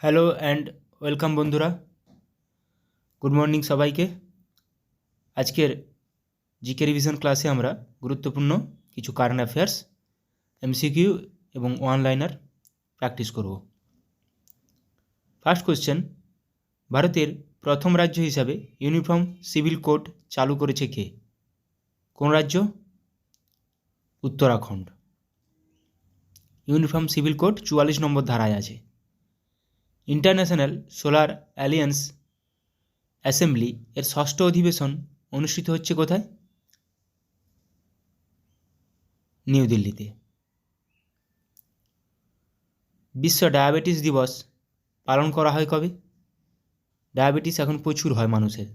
Hello and welcome বন্ধুরা, good morning সবাইকে। আজকের জিকে রিভিশন ক্লাসে আমরা গুরুত্বপূর্ণ কিছু কারেন্ট অ্যাফেয়ার্স, এমসিকিউ এবং ওয়ান লাইনার প্র্যাকটিস করব। ফার্স্ট কোশ্চেন, ভারতের প্রথম রাজ্য হিসাবে ইউনিফর্ম সিভিল কোড চালু করেছে কে? কোন রাজ্য? উত্তরাখণ্ড। ইউনিফর্ম সিভিল কোড 44 নম্বর ধারায় আছে। ইন্টারন্যাশনাল সোলার অ্যালিয়েন্স অ্যাসেম্বলি এর ষষ্ঠ অধিবেশন অনুষ্ঠিত হচ্ছে কোথায়? নিউ দিল্লিতে। বিশ্ব ডায়াবেটিস দিবস পালন করা হয় কবে? ডায়াবেটিস এখন প্রচুর হয় মানুষের,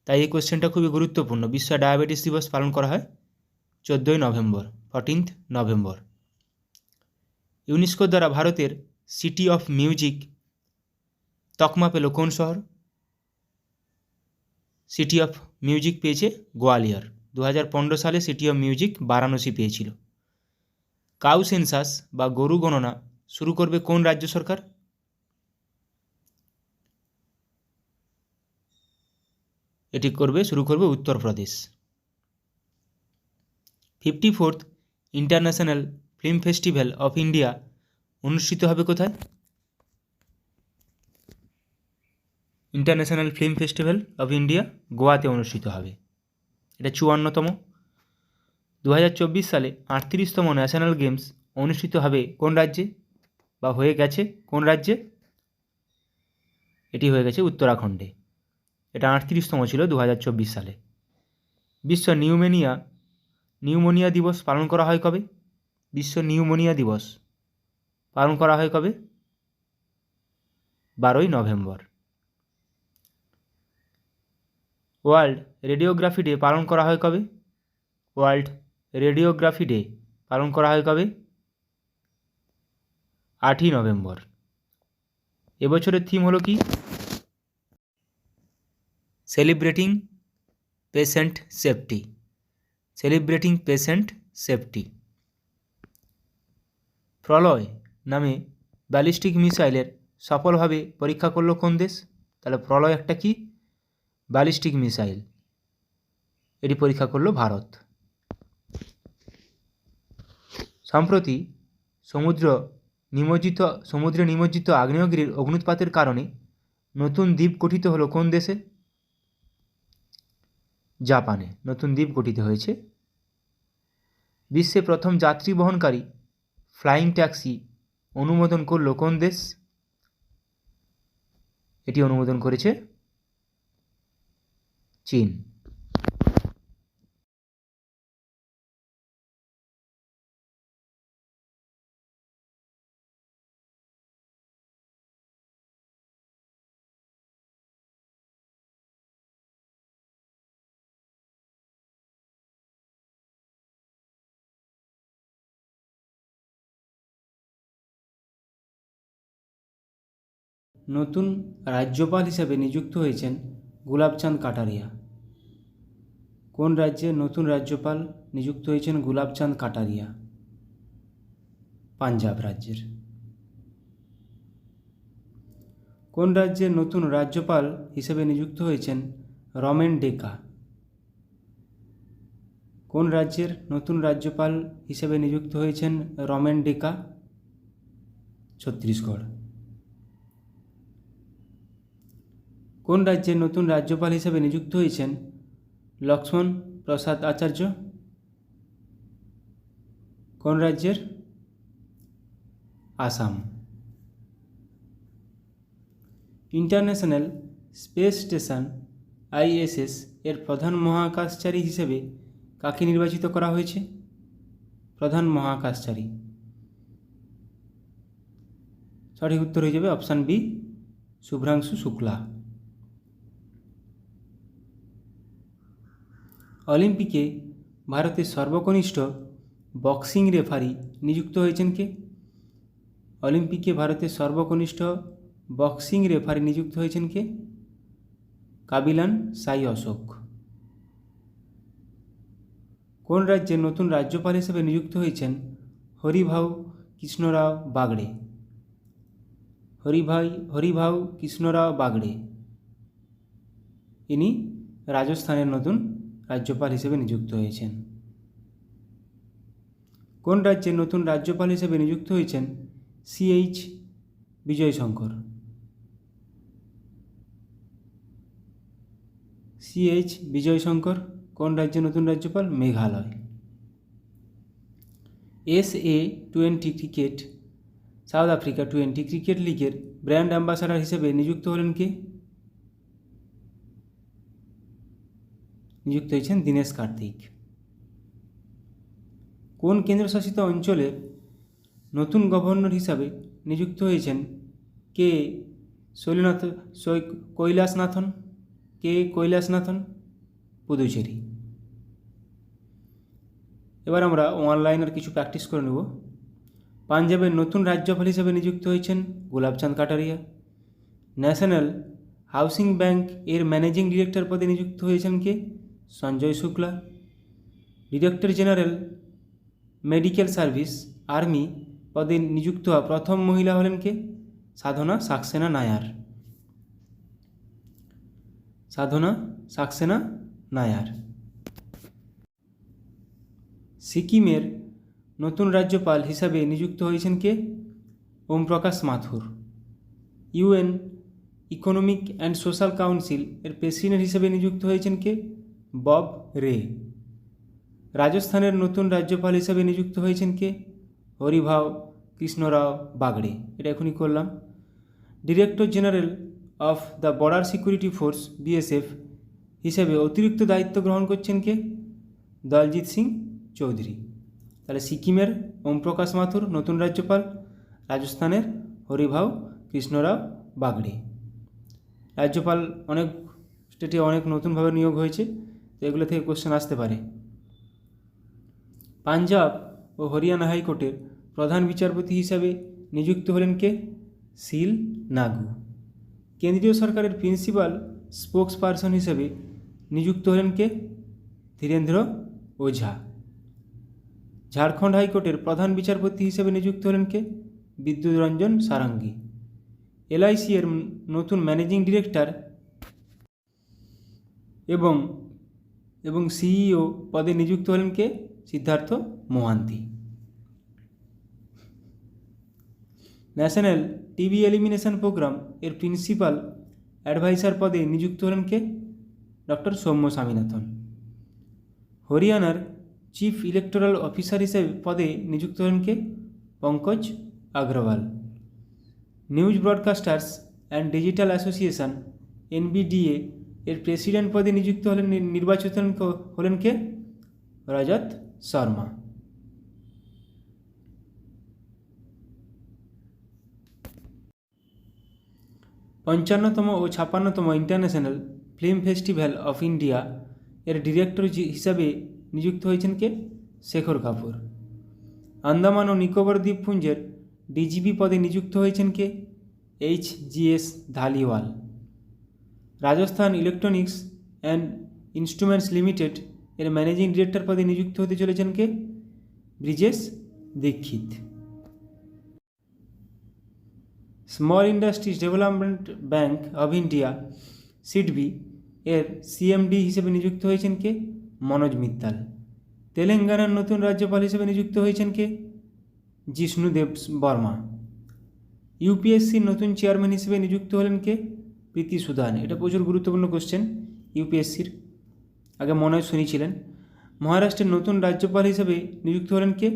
তাই এই কোশ্চেনটা খুবই গুরুত্বপূর্ণ। বিশ্ব ডায়াবেটিস দিবস পালন করা হয় 14ই নভেম্বর, 14th নভেম্বর। ইউনেস্কো দ্বারা ভারতের সিটি অফ মিউজিক তকমা পেল কোন শহর? সিটি অফ মিউজিক পেয়েছে গোয়ালিয়র। 2015 সালে সিটি অফ মিউজিক বারাণসী পেয়েছিল। কাউ সেন্সাস বা গরু গণনা শুরু করবে কোন রাজ্য সরকার? এটি শুরু করবে Uttar Pradesh. 54th international film festival of India অনুষ্ঠিত হবে কোথায়? International film festival of India গোয়াতে অনুষ্ঠিত হবে। এটা 54তম। 2024 সালে 38তম ন্যাশনাল গেমস অনুষ্ঠিত হবে কোন রাজ্যে বা হয়ে গেছে কোন রাজ্যে? এটি হয়ে গেছে উত্তরাখণ্ডে। এটা 38তম ছিল 2024 সালে। বিশ্ব নিউমোনিয়া দিবস পালন করা হয় কবে? বিশ্ব নিউমোনিয়া দিবস পালন করা হয় কবে? 12ই নভেম্বর। ওয়ার্ল্ড রেডিওগ্রাফি ডে পালন করা হয় কবে? ওয়ার্ল্ড রেডিওগ্রাফি ডে পালন করা হয় কবে? 8ই নভেম্বর। এবছরের থিম হলো কি? Celebrating patient safety. Celebrating patient safety. Pralay নামে ব্যালিস্টিক মিসাইলের সফলভাবে পরীক্ষা করলো কোন দেশ? তাহলে প্রলয় একটা কি? Ballistic missile. এটি পরীক্ষা করলো ভারত। সম্প্রতি সমুদ্রে নিমজ্জিত আগ্নেয়গিরির অগ্নুৎপাতের কারণে নতুন দ্বীপ গঠিত হলো কোন দেশে? জাপানে নতুন দ্বীপ গঠিত হয়েছে। বিশ্বে প্রথম যাত্রী বহনকারী ফ্লাইং ট্যাক্সি অনুমোদন করলো কোন দেশ? এটি অনুমোদন করেছে চীন। নতুন রাজ্যপাল হিসেবে নিযুক্ত হয়েছেন গুলাবচাঁদ কাটারিয়া। কোন রাজ্যের নতুন রাজ্যপাল নিযুক্ত হয়েছেন গুলাবচাঁদ কাটারিয়া? পাঞ্জাব রাজ্যের। কোন রাজ্যের নতুন রাজ্যপাল হিসেবে নিযুক্ত হয়েছেন রমেন ডেকা? কোন রাজ্যের নতুন রাজ্যপাল হিসেবে নিযুক্ত হয়েছেন রমেন ডেকা? ছত্তিশগড়। কোন রাজ্যের নতুন রাজ্যপাল হিসেবে নিযুক্ত হয়েছেন লক্ষ্মণ প্রসাদ আচার্য? কোন রাজ্যের? Assam. International space station ISS এর প্রধান মহাকাশচারী হিসেবে কাকে নির্বাচিত করা হয়েছে? প্রধান মহাকাশচারী। সঠিক উত্তর হয়ে যাবে অপশান বি, শুভ্রাংশু শুক্লা। অলিম্পিকে ভারতের সর্বকনিষ্ঠ বক্সিং রেফারি নিযুক্ত হয়েছেন কে? অলিম্পিকে ভারতের সর্বকনিষ্ঠ বক্সিং রেফারি নিযুক্ত হয়েছেন কে? কাবিলান সাই অশোক। কোন রাজ্যের নতুন রাজ্যপাল হিসেবে নিযুক্ত হয়েছেন হরিভাউ কৃষ্ণরাও বাগড়ে? হরিভাউ কৃষ্ণরাও বাগড়ে, ইনি রাজস্থানের নতুন রাজ্যপাল হিসেবে নিযুক্ত হয়েছেন। কোন রাজ্যের নতুন রাজ্যপাল হিসেবে নিযুক্ত হয়েছেন CH বিজয়শঙ্কর? CH বিজয়শঙ্কর কোন রাজ্যের নতুন রাজ্যপাল? Meghalaya. SA-20 cricket south Africa 20 cricket লিগের ব্র্যান্ড অ্যাম্বাসাডার হিসেবে নিযুক্ত হলেন কে? নিযুক্ত হয়েছেন দীনেশ কার্তিক। কোন কেন্দ্রশাসিত অঞ্চলে নতুন গভর্নর হিসাবে নিযুক্ত হয়েছেন কে? কৈলাসনাথন, পুদুচেরি। এবার আমরা অনলাইনের কিছু প্র্যাকটিস করে নেব। পাঞ্জাবের নতুন রাজ্যপাল হিসেবে নিযুক্ত হয়েছেন Gulabchand Kataria. National housing bank এর ম্যানেজিং ডিরেক্টর পদে নিযুক্ত হয়েছেন কে? Sanjay Shukla. Director general medical service army পদে নিযুক্ত হওয়া প্রথম মহিলা হলেন কে? সাধনা সাক্সেনা নায়ার। সিকিমের নতুন রাজ্যপাল হিসাবে নিযুক্ত হয়েছেন কে? ওম প্রকাশ মাথুর। UN economic and social council এর প্রেসিডেন্ট হিসেবে নিযুক্ত হয়েছেন কে? বব রে। রাজস্থানের নতুন রাজ্যপাল হিসেবে নিযুক্ত হয়েছেন কে? হরিভাউ কৃষ্ণরাও বাগড়ে। এটা এখনই করলাম। Director general of the border security force BSF হিসেবে অতিরিক্ত দায়িত্ব গ্রহণ করছেন কে? দলজিৎ সিং চৌধুরী। তাহলে সিকিমের ওম প্রকাশ মাথুর নতুন রাজ্যপাল, রাজস্থানের হরিভাউ কৃষ্ণরাও বাগড়ে। রাজ্যপাল অনেক স্টেটে অনেক নতুনভাবে নিয়োগ হয়েছে, তো এগুলো থেকে কোশ্চেন আসতে পারে। পাঞ্জাব ও হরিয়ানা হাইকোর্টের প্রধান বিচারপতি হিসাবে নিযুক্ত হলেন কে? শিল নাগু। কেন্দ্রীয় সরকারের প্রিন্সিপাল স্পোক্স পারসন হিসেবে নিযুক্ত হলেন কে? ধীরেন্দ্র ওঝা। ঝাড়খণ্ড হাইকোর্টের প্রধান বিচারপতি হিসেবে নিযুক্ত হলেন কে? বিদ্যুৎ রঞ্জন সারঙ্গী। LIC এর নতুন ম্যানেজিং ডিরেক্টর এবং CEO পদে নিযুক্ত হলেন কে? Siddhartha Mohanty. National TB elimination programme এর প্রিন্সিপাল অ্যাডভাইসার পদে নিযুক্ত হলেন কে? ডক্টর সৌম্য স্বামীনাথন। হরিয়ানার চিফ ইলেকটোরাল অফিসার হিসেবে পদে নিযুক্ত হলেন কে? Pankaj Agarwal. News broadcasters and digital association NBDA এর প্রেসিডেন্ট পদে নিযুক্ত নির্বাচিত হলেন কে? রজত শর্মা। পঞ্চান্নতম ও 56তম international film festival of India এর ডিরেক্টর হিসাবে নিযুক্ত হয়েছেন কে? শেখর কাপুর। আন্দামান ও নিকোবর দ্বীপপুঞ্জের DGP পদে নিযুক্ত হয়েছেন কে? HGS Dhaliwal. Rajasthan electronics and instruments limited এর ম্যানেজিং ডিরেক্টর পদে নিযুক্ত হতে চলেছেন কে? Brijesh Dixit. Small industries development bank of India SIDBI এর CMD হিসেবে নিযুক্ত হয়েছেন কে? মনোজ মিত্তাল। তেলেঙ্গানার নতুন রাজ্যপাল হিসেবে নিযুক্ত হয়েছেন কে? জিষ্ণুদেব বর্মা। UPSCর নতুন চেয়ারম্যান হিসেবে নিযুক্ত হলেন কে? প্রীতি সুদান। এটা প্রচুর গুরুত্বপূর্ণ কোশ্চেন UPSCর, আগে মনে হয় শুনেছিলেন। মহারাষ্ট্রের নতুন রাজ্যপাল হিসেবে নিযুক্ত হলেন কে?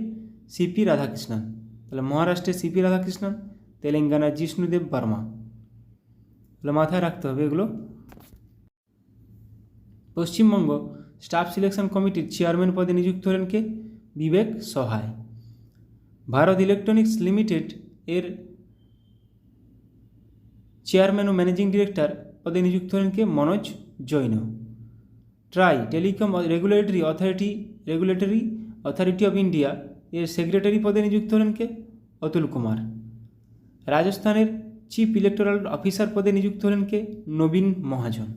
CP রাধাকৃষ্ণন। তাহলে মহারাষ্ট্রের CP রাধাকৃষ্ণন, তেলেঙ্গানার জিষ্ণুদেব বর্মা। তাহলে মাথায় রাখতে হবে এগুলো। পশ্চিমবঙ্গ স্টাফ সিলেকশন কমিটির চেয়ারম্যান পদে নিযুক্ত হলেন কে? বিবেক সহায়। ভারত ইলেকট্রনিক্স লিমিটেড এর চেয়ারম্যান ও ম্যানেজিং ডিরেক্টর পদে নিযুক্ত হলেন কে? Manoj Jain. TRAI telecom regulatory authority of India এর সেক্রেটারি পদে নিযুক্ত হলেন কে? অতুল কুমার। রাজস্থানের চিফ ইলেকটোরাল অফিসার পদে নিযুক্ত হলেন কে? নবীন মহাজন।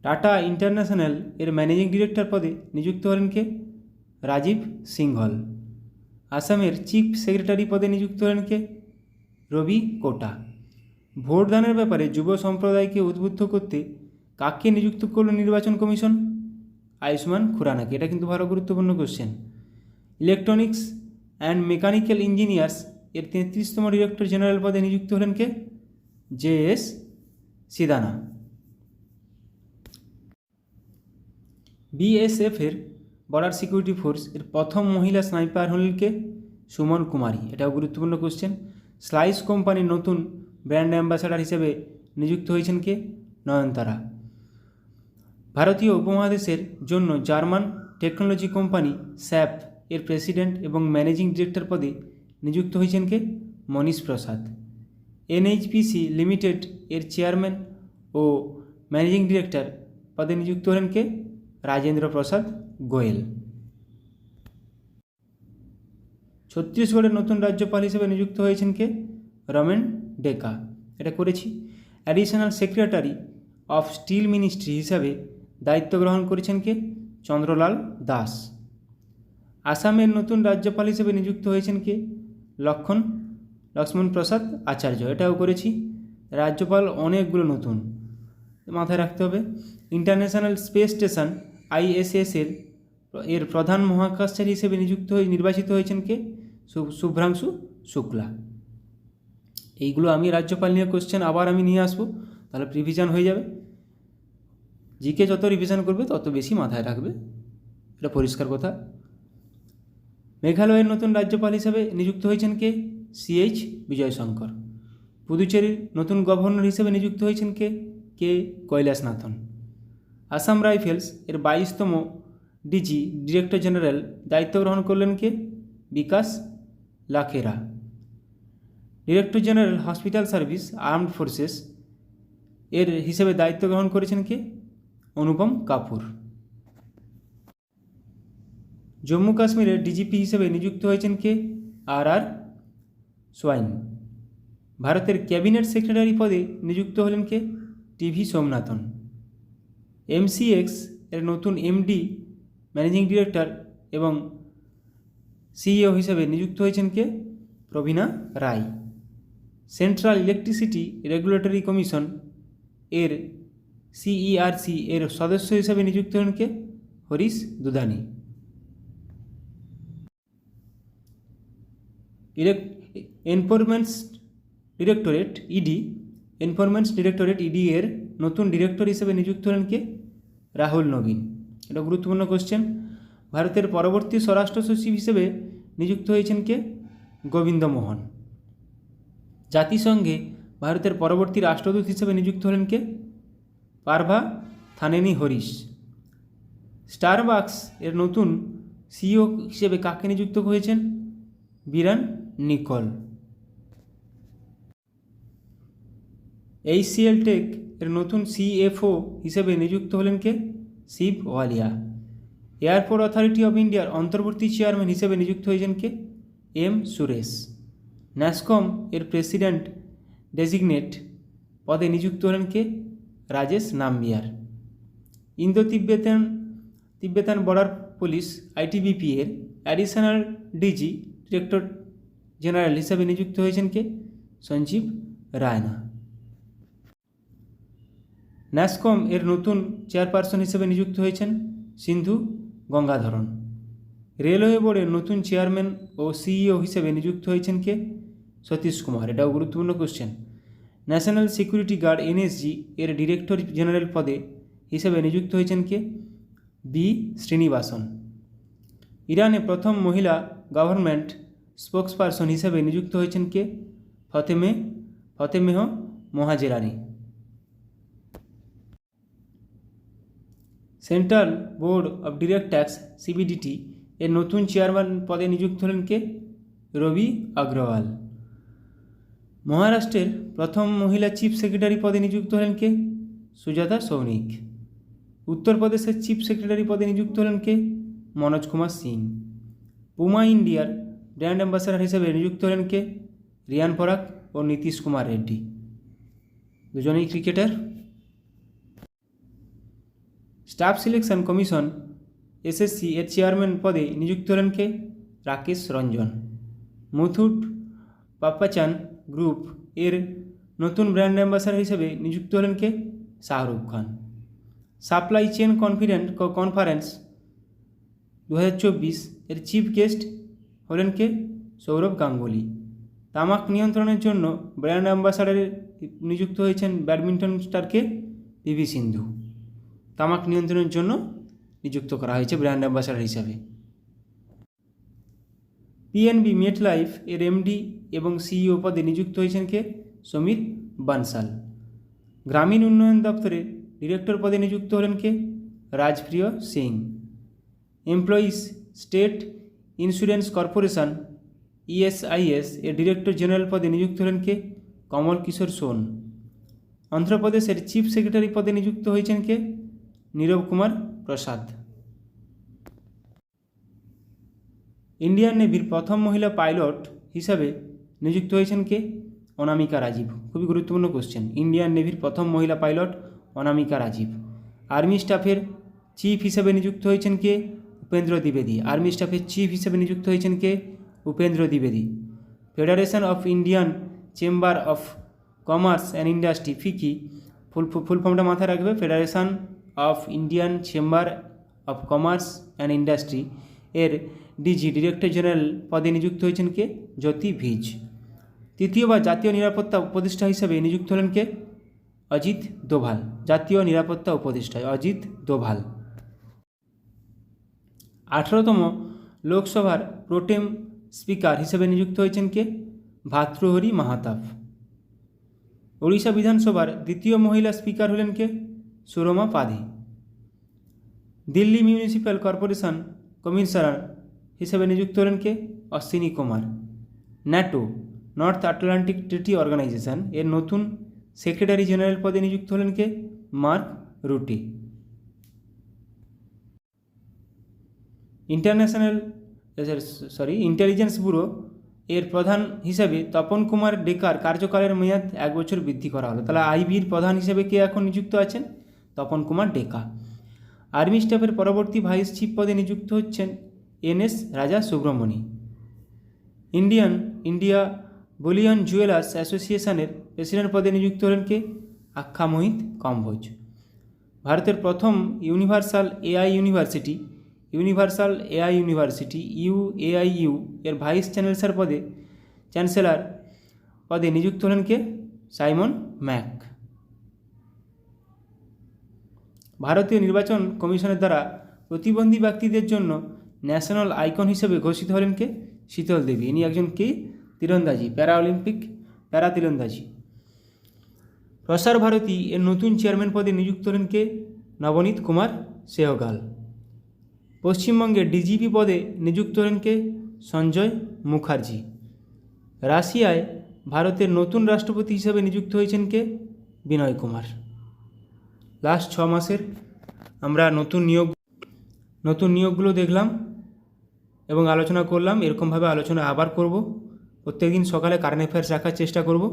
টাটা ইন্টারন্যাশনাল এর ম্যানেজিং ডিরেক্টর পদে নিযুক্ত হলেন কে? রাজীব সিংঘল। আসামের চিফ সেক্রেটারি পদে নিযুক্ত হলেন কে? রবি কোটা। ভোটদানের ব্যাপারে যুব সম্প্রদায়কে উদ্বুদ্ধ করতে কাকে নিযুক্ত করল নির্বাচন কমিশন? আয়ুষ্মান খুরানাকে। এটা কিন্তু ভালো গুরুত্বপূর্ণ question. Electronics and mechanical engineers এর 33তম ডিরেক্টর জেনারেল পদে নিযুক্ত হলেন কে? JS সিদানা। BSF এর বর্ডার সিকিউরিটি ফোর্স এর প্রথম মহিলা স্নাইপার হলেন কে? সুমন কুমারী। এটাও গুরুত্বপূর্ণ কোশ্চেন। স্লাইস কোম্পানির নতুন ব্র্যান্ড অ্যাম্বাসাডার হিসেবে নিযুক্ত হয়েছেন কে? নয়নতারা। ভারতীয় উপমহাদেশের জন্য জার্মান টেকনোলজি কোম্পানি স্যাপ এর প্রেসিডেন্ট এবং ম্যানেজিং ডিরেক্টর পদে নিযুক্ত হয়েছেন কে? মনীশ প্রসাদ। NHPC লিমিটেড এর চেয়ারম্যান ও ম্যানেজিং ডিরেক্টর পদে নিযুক্ত হলেন কে? রাজেন্দ্র প্রসাদ গোয়েল। ছত্তিশগড়ের নতুন রাজ্যপাল হিসেবে নিযুক্ত হয়েছেন কে? রমেন ডেকা। এটা করেছি। Additional secretary of steel ministry হিসাবে দায়িত্ব গ্রহণ করেছেন কে? চন্দ্রলাল দাস। আসামের নতুন রাজ্যপাল হিসেবে নিযুক্ত হয়েছেন কে? লক্ষ্মণ প্রসাদ আচার্য। এটাও করেছি। রাজ্যপাল অনেকগুলো নতুন মাথায় রাখতে হবে। ইন্টারন্যাশনাল স্পেস স্টেশন ISS এর প্রধান মহাকাশচারী হিসেবে নির্বাচিত হয়েছেন কে? শুভ্রাংশু শুক্লা। এইগুলো আমি রাজ্যপাল নিয়ে কোশ্চেন আবার আমি নিয়ে আসবো, তাহলে রিভিশন হয়ে যাবে। জিকে যত রিভিশন করবে তত বেশি মাথায় রাখবে, এটা পরিষ্কার কথা। মেঘালয়ের নতুন রাজ্যপাল হিসেবে নিযুক্ত হয়েছেন কে? CH বিজয়শঙ্কর। পুদুচেরির নতুন গভর্নর হিসেবে নিযুক্ত হয়েছেন কে? কৈলাসনাথন। আসাম রাইফেলস এর 22তম ডিরেক্টর জেনারেল দায়িত্ব গ্রহণ করলেন কে? Vikas Lakhera. Director general hospital service armed forces এর হিসেবে দায়িত্ব গ্রহণ করেছেন কে? অনুপম কাপুর। জম্মু কাশ্মীরের DGP হিসেবে নিযুক্ত হয়েছেন কে? RR swine. ভারতের ক্যাবিনেট সেক্রেটারি পদে নিযুক্ত হলেন কে? TV সোমনাথন। MCX এর নতুন MD ম্যানেজিং ডিরেক্টর এবং CEO হিসেবে নিযুক্ত হয়েছেন কে? প্রবীণা রায়। সেন্ট্রাল ইলেকট্রিসিটি রেগুলেটরি কমিশন এর CERC এর সদস্য হিসেবে নিযুক্ত হলেন কে? হরিশ দুধানি। এনফোর্সমেন্ট ডিরেক্টরেট ED এর নতুন ডিরেক্টর হিসেবে নিযুক্ত হলেন কে? রাহুল নবীন। এটা গুরুত্বপূর্ণ কোশ্চেন। ভারতের পরবর্তী স্বরাষ্ট্র সচিব হিসেবে নিযুক্ত হয়েছেন কে? গোবিন্দ মোহন। জাতিসংঘে ভারতের পরবর্তী রাষ্ট্রদূত হিসেবে নিযুক্ত হলেন কে? পারভা থানেনি হরিশ। স্টারবাকস এর নতুন CEO হিসেবে কাকে নিযুক্ত হয়েছেন? বিরান নিকল। HCL টেক এর নতুন CFO হিসেবে নিযুক্ত হলেন কে? শিব ওয়ালিয়া। এয়ারপোর্ট অথরিটি অফ ইন্ডিয়ার অন্তর্বর্তী চেয়ারম্যান হিসেবে নিযুক্ত হয়েছেন কে? M সুরেশ। ন্যাসকম এর প্রেসিডেন্ট ডেজিগনেট পদে নিযুক্ত হলেন কে? Rajesh Nambiar. Indo Tibetan border police ITBP এর অ্যাডিশনাল ডিরেক্টর জেনারেল হিসেবে নিযুক্ত হয়েছেন কে? সঞ্জীব রায়না। ন্যাসকম এর নতুন চেয়ারপারসন হিসেবে নিযুক্ত হয়েছেন সিন্ধু গঙ্গাধরন। রেলওয়ে বোর্ডের নতুন চেয়ারম্যান ও CEO হিসেবে নিযুক্ত হয়েছেন কে? সতীশ কুমার। এটাও গুরুত্বপূর্ণ question. National security guard NSG এর ডিরেক্টর জেনারেল পদে হিসেবে নিযুক্ত হয়েছেন কে? B শ্রীনিবাসন। ইরানে প্রথম মহিলা গভর্নমেন্ট স্পোকসপারসন হিসেবে নিযুক্ত হয়েছেন কে? Fatemeh Mohajerani. Central board of direct tax CBDT এর নতুন চেয়ারম্যান পদে নিযুক্ত হলেন কে? রবি আগ্রওয়াল। মহারাষ্ট্রের প্রথম মহিলা চিফ সেক্রেটারি পদে নিযুক্ত হলেন কে? সুজাতা সৌনিক। উত্তরপ্রদেশের চিফ সেক্রেটারি পদে নিযুক্ত হলেন কে? মনোজ কুমার সিং। পুমা ইন্ডিয়ার ব্র্যান্ড অ্যাম্বাসাডার হিসেবে নিযুক্ত হলেন কে? রিয়ান পরাগ ও নীতিশ কুমার রেড্ডি। দুজনেই cricketer. Staff selection commission SSC এর চেয়ারম্যান পদে নিযুক্ত হলেন কে? রাকেশ রঞ্জন। মুথুট পাপ্পাচান গ্রুপ এর নতুন ব্র্যান্ড অ্যাম্বাসাডার হিসেবে নিযুক্ত হলেন কে? Shahrukh Khan. Supply chain conference 2024 এর চিফ গেস্ট হলেন কে? সৌরভ গাঙ্গুলি। তামাক নিয়ন্ত্রণের জন্য ব্র্যান্ড অ্যাম্বাসাডারে নিযুক্ত হয়েছেন ব্যাডমিন্টন স্টারকে? পিভি সিন্ধু। তামাক নিয়ন্ত্রণের জন্য নিযুক্ত করা হয়েছে ব্র্যান্ড অ্যাম্বাসাডার হিসাবে। পিএনবি মেটলাইফ এর এমডি এবং সিইও পদে নিযুক্ত হয়েছেন কে? সমীর বানসাল। গ্রামীণ উন্নয়ন দপ্তরে ডিরেক্টর পদে নিযুক্ত হলেন কে? Rajpriya Singh. Employees state insurance corporation ESIS এর ডিরেক্টর জেনারেল পদে নিযুক্ত হলেন কে? কমল কিশোর সোন। অন্ধ্রপ্রদেশের চিফ সেক্রেটারি পদে নিযুক্ত হয়েছেন কে? নীরব কুমার প্রসাদ। ইন্ডিয়ান নেভির প্রথম মহিলা পাইলট হিসাবে নিযুক্ত হয়েছেন কে? অনামিকা রাজীব। খুবই গুরুত্বপূর্ণ কোশ্চেন। ইন্ডিয়ান নেভির প্রথম মহিলা পাইলট অনামিকা রাজীব। আর্মি স্টাফের চিফ হিসেবে নিযুক্ত হয়েছেন কে? উপেন্দ্র দ্বিবেদী। আর্মি স্টাফের চিফ হিসেবে নিযুক্ত হয়েছেন কে? উপেন্দ্র দ্বিবেদী। Federation of Indian chamber of commerce and industry FICCI full ফর্মটা মাথায় রাখবে। Federation of Indian chamber of commerce and industry এর ডিজি ডিরেক্টর জেনারেল পদে নিযুক্ত হয়েছেন কে? জ্যোতি ভিজ। তৃতীয়বার জাতীয় নিরাপত্তা উপদেষ্টা হিসেবে নিযুক্ত হলেন কে? অজিত দোভাল। জাতীয় নিরাপত্তা উপদেষ্টায় অজিত দোভাল। 18তম লোকসভার প্রোটেম স্পিকার হিসেবে নিযুক্ত হয়েছেন কে? ভাতৃহরি মাহাতাব। ওড়িশা বিধানসভার দ্বিতীয় মহিলা স্পিকার হলেন কে? Surma Padhi. Delhi municipal corporation commissioner হিসেবে নিযুক্ত হলেন কে? Ashwini Kumar. NATO north Atlantic treaty organisation এর নতুন সেক্রেটারি জেনারেল পদে নিযুক্ত হলেন কে? Mark Rutte. ইন্টেলিজেন্স ব্যুরো এর প্রধান হিসেবে তপন কুমার ডেকার কার্যকালের মেয়াদ 1 বছর বৃদ্ধি করা হলো। তাহলে আইবির প্রধান হিসেবে কে এখন নিযুক্ত আছেন? তপন কুমার ডেকা। আর্মি স্টাফের পরবর্তী ভাইস চিফ পদে নিযুক্ত হচ্ছেন এনএস রাজা সুব্রমণি। ইন্ডিয়া বুলিয়ন জুয়েলার্স অ্যাসোসিয়েশনের প্রেসিডেন্ট পদে নিযুক্ত হলেন কে? আখ্যা মোহিত কম্বোজ। ভারতের প্রথম ইউনিভার্সাল এআই ইউনিভার্সিটি ইউএআইইউ এর ভাইস চ্যান্সেলর পদে নিযুক্ত হলেন কে? Simon Mac. ভারতীয় নির্বাচন কমিশনের দ্বারা প্রতিবন্ধী ব্যক্তিদের জন্য ন্যাশনাল আইকন হিসেবে ঘোষিত হলেন কে? শীতল দেবী। ইনি একজন কে? তীরন্দাজি, প্যারা তীরন্দাজি। প্রসার ভারতী এর নতুন চেয়ারম্যান পদে নিযুক্ত হলেন কে? নবনীত কুমার সেহগাল। পশ্চিমবঙ্গের ডিজিপি পদে নিযুক্ত হলেন কে? সঞ্জয় মুখার্জি। রাশিয়ায় ভারতের নতুন রাষ্ট্রপতি হিসেবে নিযুক্ত হয়েছেন কে? বিনয় কুমার। লাস্ট 6 মাসের আমরা নতুন নিয়োগগুলো দেখলাম এবং আলোচনা করলাম। এরকমভাবে আলোচনা আবার করব। প্রত্যেকদিন সকালে কারেন্ট অ্যাফেয়ার্স রাখার চেষ্টা করব।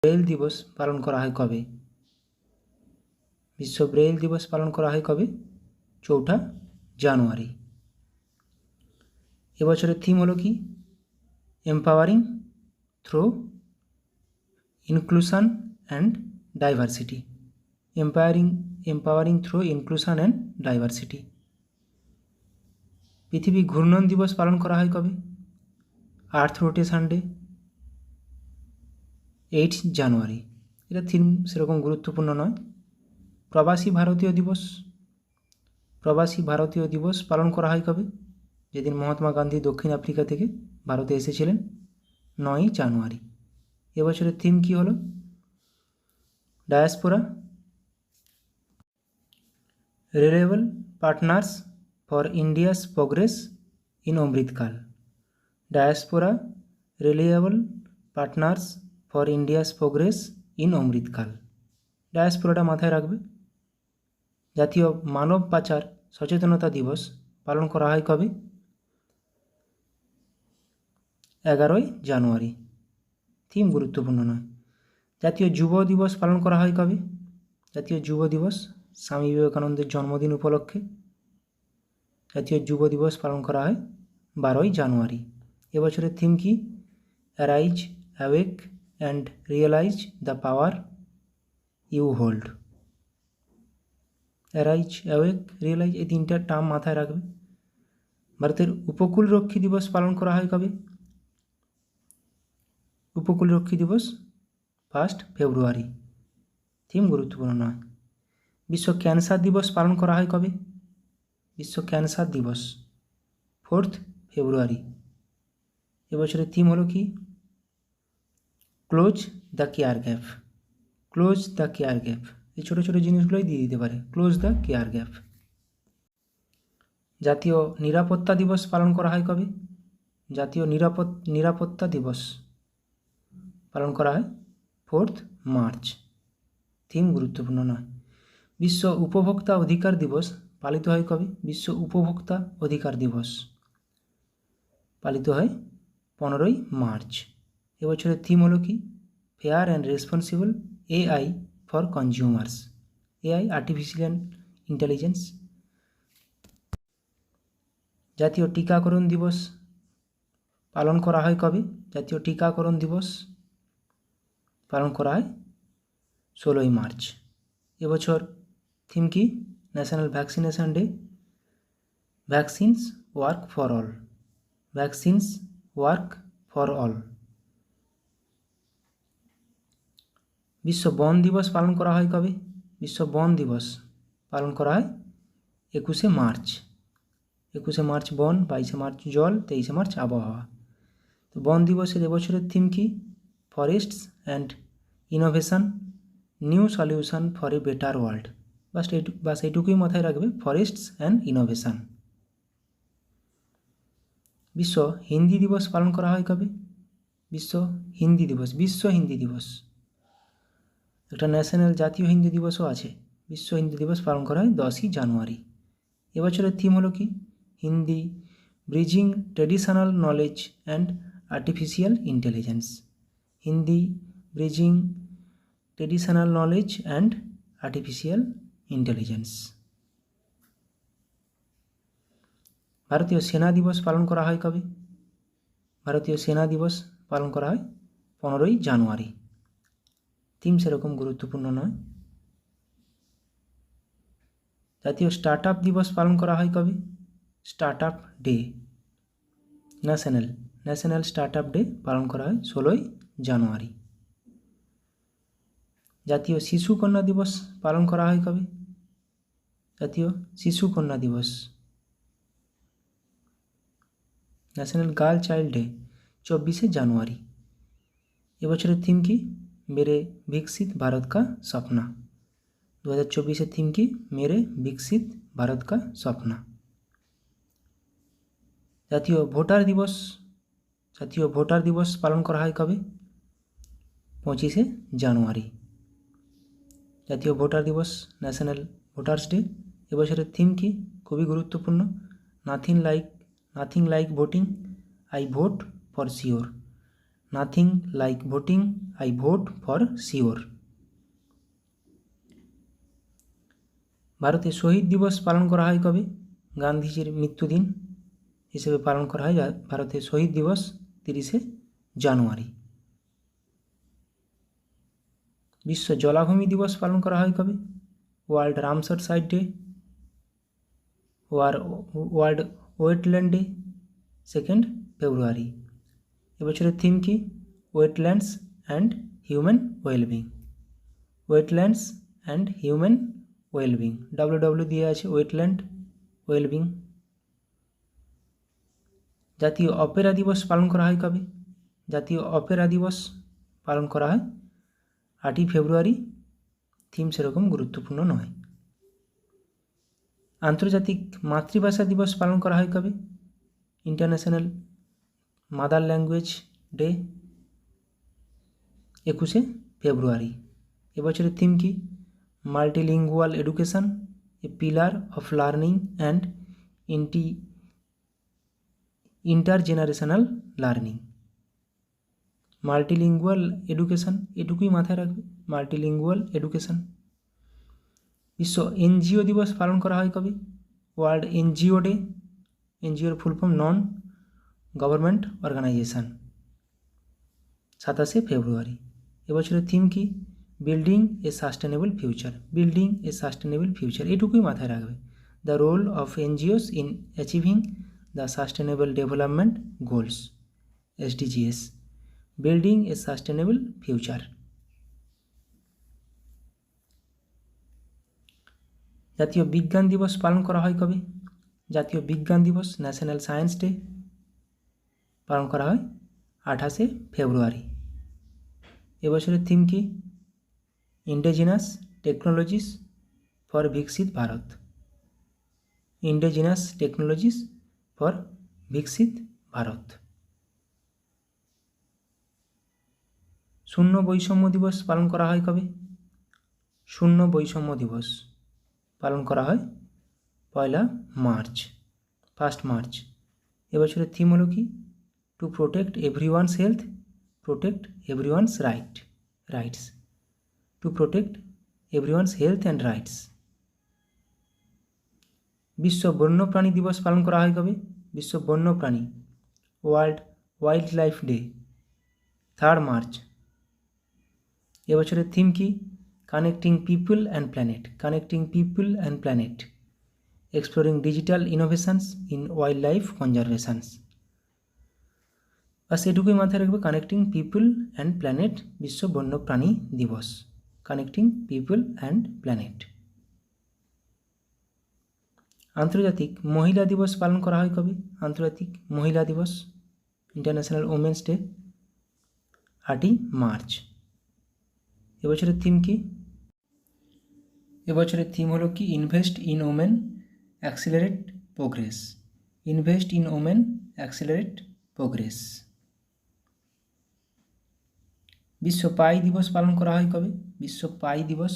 ব্রেইল দিবস পালন করা হয় কবে? বিশ্ব ব্রেইল দিবস পালন করা হয় কবে? 4 জানুয়ারি। এবছরের থিম হলো কি? Empowering through inclusion and diversity. Empowering through inclusion and diversity. পৃথিবী ঘূর্ণন দিবস পালন করা হয় কবে? আর্থ রোটেশন ডে 8 জানুয়ারি। এটা থিম সেরকম গুরুত্বপূর্ণ নয়। প্রবাসী ভারতীয় দিবস প্রবাসী ভারতীয় দিবস পালন করা হয় কবে? যেদিন মহাত্মা গান্ধী দক্ষিণ আফ্রিকা থেকে ভারতে এসেছিলেন, 9ই জানুয়ারি। এবছরের থিম কী হলো? Diaspora reliable partners for India's progress in Amritkaal. Diaspora reliable partners for India's progress in Amritkaal. ডায়াসপোরাটা মাথায় রাখবে। জাতীয় মানব পাচার সচেতনতা দিবস পালন করা হয় কবে? 11ই জানুয়ারি। থিম গুরুত্বপূর্ণ নয়। জাতীয় যুব দিবস পালন করা হয় কবে? জাতীয় যুব দিবস স্বামী বিবেকানন্দের জন্মদিন উপলক্ষে জাতীয় যুব দিবস পালন করা হয় 12ই জানুয়ারি। এবছরের থিম কি? Arise, awake and realise the power you hold. Arise, awake, realise এই তিনটা টার্ম মাথায় রাখবে। ভারতের উপকূলরক্ষী দিবস পালন করা হয় কবে? উপকূলরক্ষী দিবস 1 ফেব্রুয়ারি। থিম গুরুত্বপূর্ণ নয়। বিশ্ব ক্যান্সার দিবস পালন করা হয় কবে? বিশ্ব ক্যান্সার দিবস 4 ফেব্রুয়ারি। এবছরের থিম হলো কি? Close the care gap. Close the care gap. এই ছোটো ছোটো জিনিসগুলোই দিয়ে দিতে পারে, ক্লোজ দ্য কেয়ার গ্যাপ। জাতীয় নিরাপত্তা দিবস পালন করা হয় কবে? জাতীয় নিরাপত্তা দিবস পালন করা হয় 4 মার্চ। থিম গুরুত্বপূর্ণ নয়। বিশ্ব উপভোক্তা অধিকার দিবস পালিত হয় কবে? বিশ্ব উপভোক্তা অধিকার দিবস পালিত হয় 15ই মার্চ। এবছরের থিম হলো কি? Fair and responsible AI for consumers. AI, artificial intelligence. জাতীয় টিকাকরণ দিবস পালন করা হয় কবে? জাতীয় টিকাকরণ দিবস পালন করা হয় 16ই মার্চ। এবছর থিম কি? National vaccination day. Vaccines work for all. Vaccines work for all. বিশ্ব বন দিবস পালন করা হয় কবে? বিশ্ব বন দিবস পালন করা হয় 21শে মার্চ। 21শে মার্চ বন, 22শে মার্চ জল, 23শে মার্চ আবহাওয়া। তো বন দিবসের এবছরের থিম কি? Forests and innovation, new solution for a better world. বাস এইটুকুই মাথায় রাখবে, ফরেস্টস অ্যান্ড ইনোভেশন। বিশ্ব হিন্দি দিবস পালন করা হয় কবে? বিশ্ব হিন্দি দিবস। বিশ্ব হিন্দি দিবস, একটা ন্যাশনাল জাতীয় হিন্দি দিবসও আছে। বিশ্ব হিন্দি দিবস পালন করা হয় 10ই জানুয়ারি। এবছরের থিম হলো কি? Hindi bridging traditional knowledge and artificial intelligence. Hindi bridging traditional knowledge and artificial intelligence. ভারতীয় সেনা দিবস পালন করা হয় কবে? ভারতীয় সেনা দিবস পালন করা হয় 15ই জানুয়ারি। থিম সেরকম গুরুত্বপূর্ণ নয়। জাতীয় স্টার্ট আপ দিবস পালন করা হয় কবে? Start up day. National start up day পালন করা হয় 16ই জানুয়ারি। জাতীয় শিশু কন্যা দিবস পালন করা হয় কবে? জাতীয় শিশু কন্যা দিবস, ন্যাশনাল গার্ল চাইল্ড ডে 24শে জানুয়ারি। এবছরের থিম কি? মেরে বিকশিত ভারত কা স্বপ্না। 2024-এর থিম কি? মেরে বিকশিত ভারত কা স্বপ্না। জাতীয় ভোটার দিবস। জাতীয় ভোটার দিবস পালন করা হয় কবে? 25শে জানুয়ারি। জাতীয় ভোটার দিবস, ন্যাশনাল ভোটার্স ডে। এবছরের থিম কি? খুবই গুরুত্বপূর্ণ, nothing like voting, I vote for sure. Nothing like voting, I vote for sure. ভারতে শহীদ দিবস পালন করা হয় কবে? গান্ধীজির মৃত্যুদিন হিসেবে পালন করা হয় ভারতে শহীদ দিবস 30শে জানুয়ারি। বিশ্ব জলাভূমি দিবস পালন করা হয় কবে? World Ramsar site day, world wetland day 2 ফেব্রুয়ারি। এবছরের থিম কি? Wetlands and human wellbeing. Wetlands and human wellbeing, WW দিয়ে আছে ওয়েটল্যান্ড ওয়েলবিং। জাতীয় অপেরা দিবস পালন করা হয় কবে? জাতীয় অপেরা দিবস পালন করা হয় 8ই ফেব্রুয়ারি। থিম সেরকম গুরুত্বপূর্ণ নয়। আন্তর্জাতিক মাতৃভাষা দিবস পালন করা হয় কবে? ইন্টারন্যাশনাল মাদার ল্যাঙ্গুয়েজ ডে 21শে ফেব্রুয়ারি। এবছরের থিম কি? Multilingual education, a pillar of learning and intergenerational learning. Multilingual education, এটুকুই মাথায় রাখবে, মাল্টিলিঙ্গুয়াল এডুকেশন। বিশ্ব এনজিও দিবস পালন করা হয় কবে? World NGO day. এনজিওর full form non government organisation, 27শে ফেব্রুয়ারি। এবছরের থিম কি? Building a sustainable future. Building a sustainable future, এটুকুই মাথায় রাখবে। The role of NGOs in achieving the sustainable development goals, SDGs। Building a sustainable future. জাতীয় বিজ্ঞান দিবস পালন করা হয় কবে? জাতীয় বিজ্ঞান দিবস, ন্যাশনাল সায়েন্স ডে, পালন করা হয় 28শে ফেব্রুয়ারি। এবছরের থিম কি? ইন্ডিজিনাস টেকনোলজিস ফর বিকশিত ভারত। ইন্ডিজিনাস টেকনোলজিস ফর বিকশিত ভারত। শূন্য বৈষম্য দিবস পালন করা হয় কবে? শূন্য বৈষম্য দিবস পালন করা হয় 1 মার্চ, 1 মার্চ। এবছরের থিম হলো কি? To protect everyone's health, protect everyone's rights. To protect everyone's health and rights. বিশ্ব বন্যপ্রাণী দিবস পালন করা হয় কবে? বিশ্ব বন্যপ্রাণী, world wildlife day, 3 March. এবছরের থিম কি? Connecting people and planet. Connecting people and planet, exploring digital innovations in wildlife conservations. বাস এটুকুই মাথায় রাখবে, কানেক্টিং পিপল অ্যান্ড প্ল্যানেট, বিশ্ব বন্যপ্রাণী দিবস। Connecting people and planet. আন্তর্জাতিক মহিলা দিবস পালন করা হয় কবে? আন্তর্জাতিক মহিলা দিবস, ইন্টারন্যাশনাল ওমেন্স ডে, 8ই মার্চ। এবছরের থিম কি? এবছরের থিম হলো কি? Invest in women, accelerate progress. Invest in women, accelerate progress. বিশ্ব পাই দিবস পালন করা হয় কবে? বিশ্ব পাই দিবস,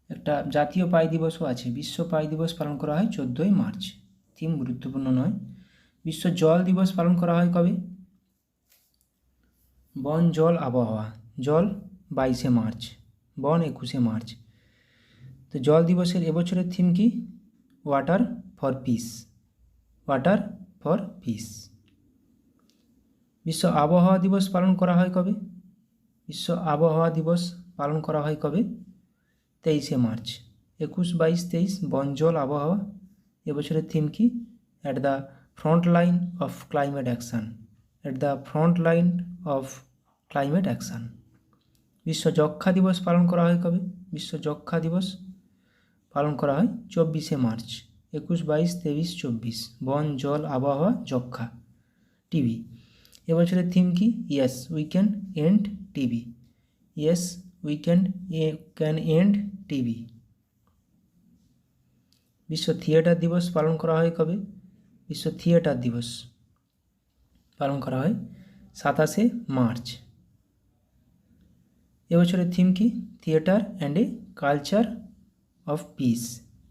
একটা জাতীয় পাই দিবসও আছে। বিশ্ব পাই দিবস পালন করা হয় 14ই মার্চ। থিম গুরুত্বপূর্ণ নয়। বিশ্ব জল দিবস পালন করা হয় কবে? বন জল আবহাওয়া, জল 22শে মার্চ, বন 21শে মার্চ। তো জল দিবসের এবছরের থিম কি? Water for piece, water for piece. বিশ্ব আবহাওয়া দিবস পালন করা হয় কবে? বিশ্ব আবহাওয়া দিবস পালন করা হয় কবে? 23শে মার্চ। 21, 22, 23 বন জল আবহাওয়া। এবছরের থিম কি? At the front line of climate action, at the front line of climate action. বিশ্ব যক্ষ্মা দিবস পালন করা হয় কবে? বিশ্ব যক্ষ্মা দিবস পালন করা হয় 24শে মার্চ। 21, 22, 23, 24 বন জল আবহাওয়া যক্ষ্মা, টিবি। এবছরের থিম কি? Yes we can end TB, yes we can end TB. বিশ্ব থিয়েটার দিবস পালন করা হয় কবে? বিশ্ব থিয়েটার দিবস পালন করা হয় 27শে মার্চ। এবছরের থিম কি? Theatre and a culture of piece,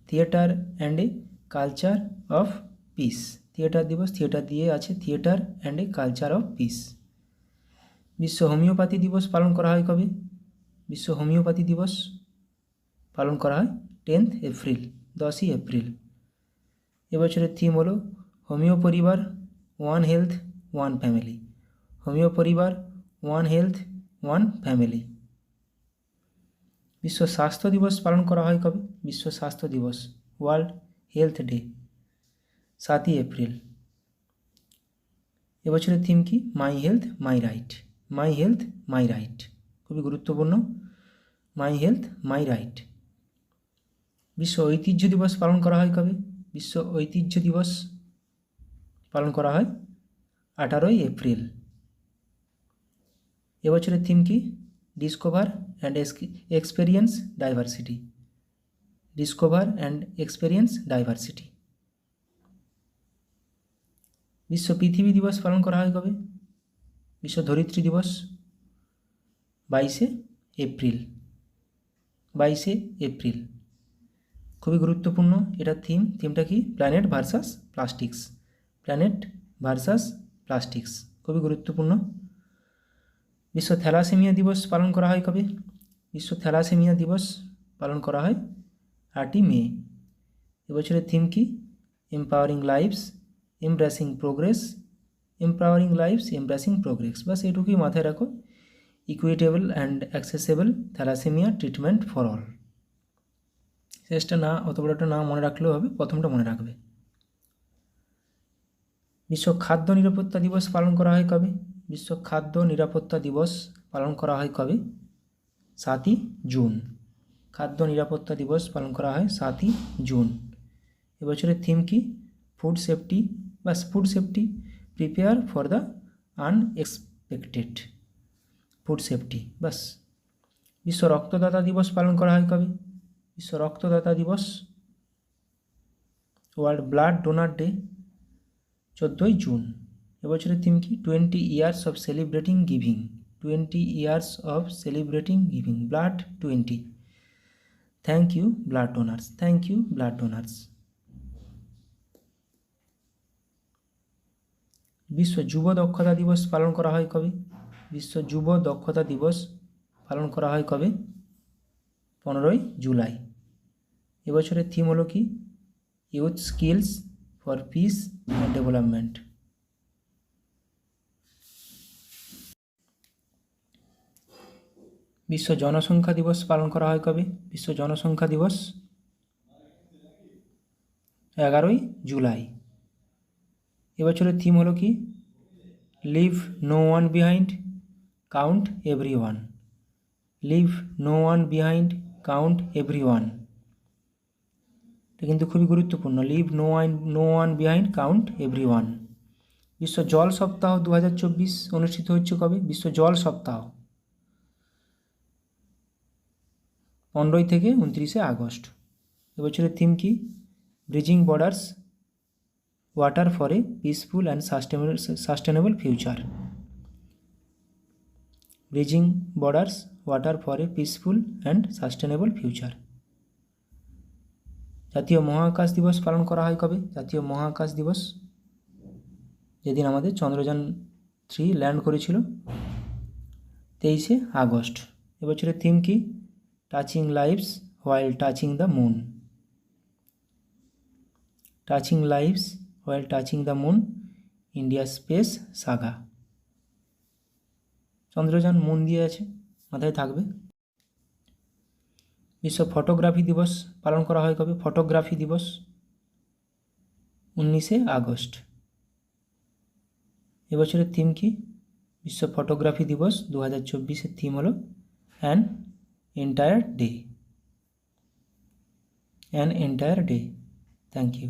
theatre and a culture of piece. Theatre দিবস, থিয়েটার দিয়ে আছে, theatre and a culture of piece. বিশ্ব হোমিওপ্যাথি দিবস পালন করা হয় কবে? বিশ্ব হোমিওপ্যাথি দিবস পালন করা হয় 10 এপ্রিল, 10ই এপ্রিল। এবছরের থিম হলো হোমিও পরিবার, one health one family. Homeo পরিবার, ওয়ান হেলথ ওয়ান ফ্যামিলি। বিশ্ব স্বাস্থ্য দিবস পালন করা হয় কবে? বিশ্ব স্বাস্থ্য দিবস, ওয়ার্ল্ড হেলথ ডে, 7ই এপ্রিল। এবছরের থিম কি? My health my right, my health my right, খুবই গুরুত্বপূর্ণ। My health my right. বিশ্ব ঐতিহ্য দিবস পালন করা হয় কবে? বিশ্ব ঐতিহ্য দিবস পালন করা হয় 18ই এপ্রিল। এবছরের থিম কি? Discover and experience diversity. Discover and experience diversity. বিশ্ব পৃথিবী দিবস পালন করা হয় কবে? বিশ্ব ধরিত্রী দিবস 22শে এপ্রিল। 22শে এপ্রিল। খুবই গুরুত্বপূর্ণ এটা থিমটা কি? Planet versus plastics. Planet versus plastics খুবই গুরুত্বপূর্ণ। বিশ্ব থ্যালাসেমিয়া দিবস পালন করা হয় কবে? বিশ্ব থ্যালাসেমিয়া দিবস পালন করা হয় 8ই মে। এবছরের থিম কি? Empowering lives embracing progress. Empowering lives embracing progress, বাস এটুকুই মাথায় রাখো। Equitable and accessible thalassaemia treatment for all. শেষটা না, অত বড়টা না মনে রাখলেও হবে, প্রথমটা মনে রাখবে। বিশ্ব খাদ্য নিরাপত্তা দিবস পালন করা হয় কবে? বিশ্ব খাদ্য নিরাপত্তা দিবস পালন করা হয় কবে? 7ই জুন। খাদ্য নিরাপত্তা দিবস পালন করা হয় 7ই জুন। এবছরের থিম কি? ফুড সেফটি, বাস food safety, prepare for the unexpected. Food safety, বাস। বিশ্ব রক্তদাতা দিবস পালন করা হয় কবে? বিশ্ব রক্তদাতা দিবস, ওয়ার্ল্ড ব্লাড ডোনার ডে, 14ই জুন। এবছরের থিম কি? 20 years of celebrating giving. 20 years of celebrating giving, blood 20। Thank you blood donors. Thank you blood donors. বিশ্ব যুব দক্ষতা দিবস পালন করা হয় কবে? বিশ্ব যুব দক্ষতা দিবস পালন করা হয় কবে? 15ই জুলাই। এবছরের থিম হলো কি? Youth skills for piece and development. বিশ্ব জনসংখ্যা দিবস পালন করা হয় কবে? বিশ্ব জনসংখ্যা দিবস 11ই জুলাই। এবছরের থিম হলো কি? Leave no one behind, count every one. Leave no one behind, count every one. এটা কিন্তু খুবই গুরুত্বপূর্ণ। Leave no one behind, count every one. বিশ্ব জল সপ্তাহ 2024 অনুষ্ঠিত হচ্ছে কবে? বিশ্ব জল সপ্তাহ 15 থেকে 29শে আগস্ট। এবছরের থিম কি? Bridging borders, water for a peaceful and sustainable future. Bridging borders, water for a peaceful and sustainable future. জাতীয় মহাকাশ দিবস পালন করা হয় কবে? জাতীয় মহাকাশ দিবস, যেদিন আমাদের চন্দ্রযান 3 ল্যান্ড করেছিল, 23শে আগস্ট। এবছরের থিম কি? Touching lives while touching the moon. Touching lives while touching the moon, India space Saga. Chandrayaan moon দিয়ে আছে, মাথায় থাকবে। বিশ্ব ফটোগ্রাফি দিবস পালন করা হয় কবে? ফটোগ্রাফি দিবস 19শে আগস্ট। এবছরের থিম কি? বিশ্ব ফটোগ্রাফি দিবস 2024-এর থিম হলো an entire day. An entire day. Thank you.